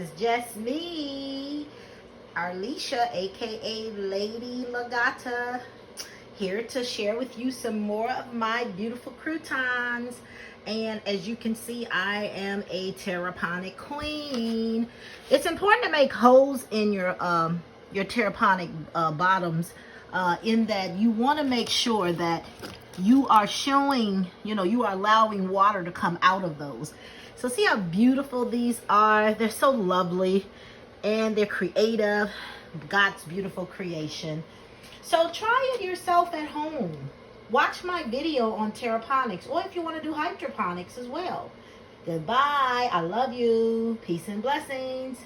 is just me, Arlisha, aka Lady Gata, here to share with you some more of my beautiful croutons. And as you can see, I am a terraponic queen. It's important to make holes in your terraponic bottoms, in that you want to make sure that you are showing, you are allowing water to come out of those. So see how beautiful these are? They're so lovely and they're creative. God's beautiful creation. So try it yourself at home. Watch my video on terraponics, or if you want to do hydroponics as well. Goodbye. I love you. Peace and blessings.